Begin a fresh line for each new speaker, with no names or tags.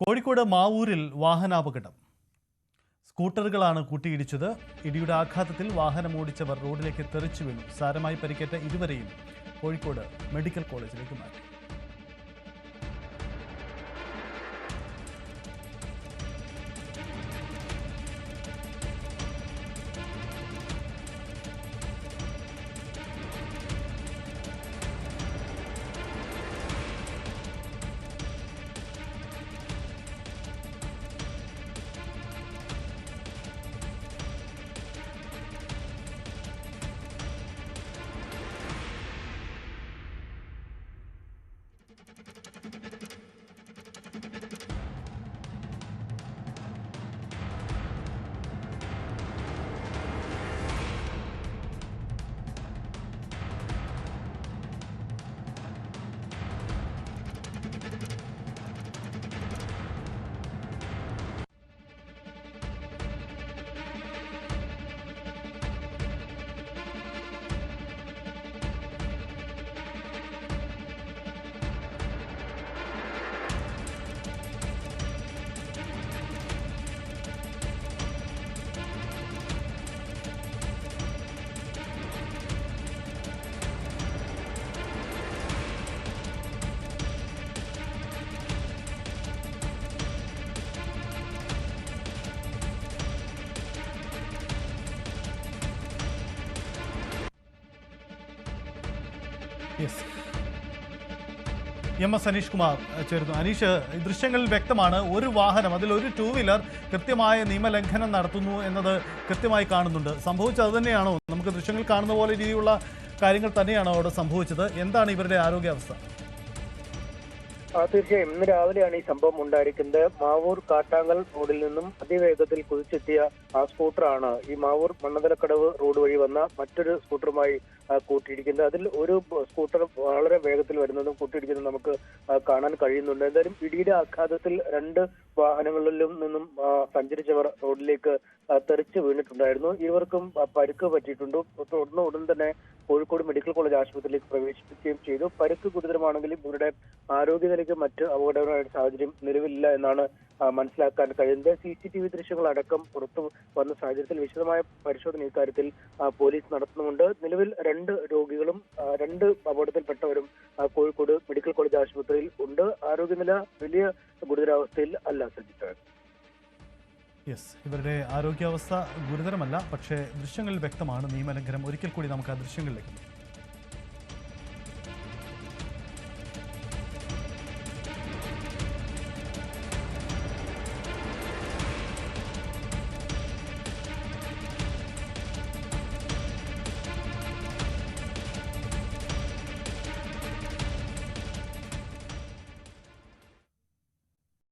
കോഴിക്കോട് മാവൂരിൽ വാഹനാപകടം. സ്കൂട്ടറുകളാണ് കൂട്ടിയിടിച്ചത്. ഇടിയുടെ ആഘാതത്തിൽ വാഹനമോടിച്ചവർ റോഡിലേക്ക് തെറിച്ചു വീണു. സാരമായി പരിക്കേറ്റ ഇരുവരെയും കോഴിക്കോട് മെഡിക്കൽ കോളേജിലേക്ക് മാറ്റി. എം.എസ്. അനീഷ് കുമാർ ചേർന്നു. അനീഷ്, ദൃശ്യങ്ങളിൽ വ്യക്തമാണ് ഒരു വാഹനം, അതിലൊരു ടൂ വീലർ കൃത്യമായ നിയമലംഘനം നടത്തുന്നു എന്നത് കൃത്യമായി കാണുന്നുണ്ട്. സംഭവിച്ചത് അത് തന്നെയാണോ? നമുക്ക് ദൃശ്യങ്ങൾ കാണുന്ന പോലെ രീതിയിലുള്ള കാര്യങ്ങൾ തന്നെയാണോ അവിടെ സംഭവിച്ചത്? എന്താണ് ഇവരുടെ ആരോഗ്യാവസ്ഥ?
തീർച്ചയായും ഇന്ന് രാവിലെയാണ് ഈ സംഭവം ഉണ്ടായിരിക്കുന്നത്. മാവൂർ കാട്ടാങ്ങൽ റോഡിൽ നിന്നും അതിവേഗത്തിൽ കുതിച്ചെത്തിയ ആ സ്കൂട്ടറാണ് ഈ മാവൂർ മണ്ണന്തലക്കടവ് റോഡ് വഴി വന്ന മറ്റൊരു സ്കൂട്ടറുമായി കൂട്ടിയിടിക്കുന്നത്. അതിൽ ഒരു സ്കൂട്ടർ വളരെ വേഗത്തിൽ വരുന്നതും കൂട്ടിയിടിക്കുന്നതും നമുക്ക് കാണാൻ കഴിയുന്നുണ്ട്. എന്തായാലും ഇടിയുടെ ആഘാതത്തിൽ രണ്ട് വാഹനങ്ങളിലും നിന്നും സഞ്ചരിച്ചവർ റോഡിലേക്ക് തെറിച്ച് വീണിട്ടുണ്ടായിരുന്നു. ഇവർക്കും പരുക്ക് പറ്റിയിട്ടുണ്ട്. തുടർന്ന് ഉടൻ തന്നെ കോഴിക്കോട് മെഡിക്കൽ കോളേജ് ആശുപത്രിയിലേക്ക് പ്രവേശിപ്പിക്കുകയും ചെയ്തു. പരുക്ക് ഗുരുതരമാണെങ്കിലും ഇവരുടെ ആരോഗ്യനിലയ്ക്ക് മറ്റ് അപകടകരമായ സാഹചര്യം നിലവിലില്ല എന്നാണ് മനസ്സിലാക്കാൻ കഴിയുന്നത്. CCTV ദൃശ്യങ്ങൾ അടക്കം പുറത്തു വന്ന സാഹചര്യത്തിൽ വിശദമായ പരിശോധന ഇക്കാര്യത്തിൽ പോലീസ് നടത്തുന്നുണ്ട്. നിലവിൽ രണ്ട് രോഗികളും രണ്ട് അപകടത്തിൽപ്പെട്ടവരും കോഴിക്കോട് മെഡിക്കൽ കോളേജ് ആശുപത്രിയിൽ ഉണ്ട്. ആരോഗ്യനില വലിയ ഗുരുതരാവസ്ഥയിൽ അല്ല സജ്ജിച്ചത്.
ഇവരുടെ ആരോഗ്യാവസ്ഥ ഗുരുതരമല്ല, പക്ഷേ ദൃശ്യങ്ങളിൽ വ്യക്തമാണ് നിയമലംഘനം. ഒരിക്കൽ കൂടി നമുക്ക് ആ ദൃശ്യങ്ങളിലേക്ക്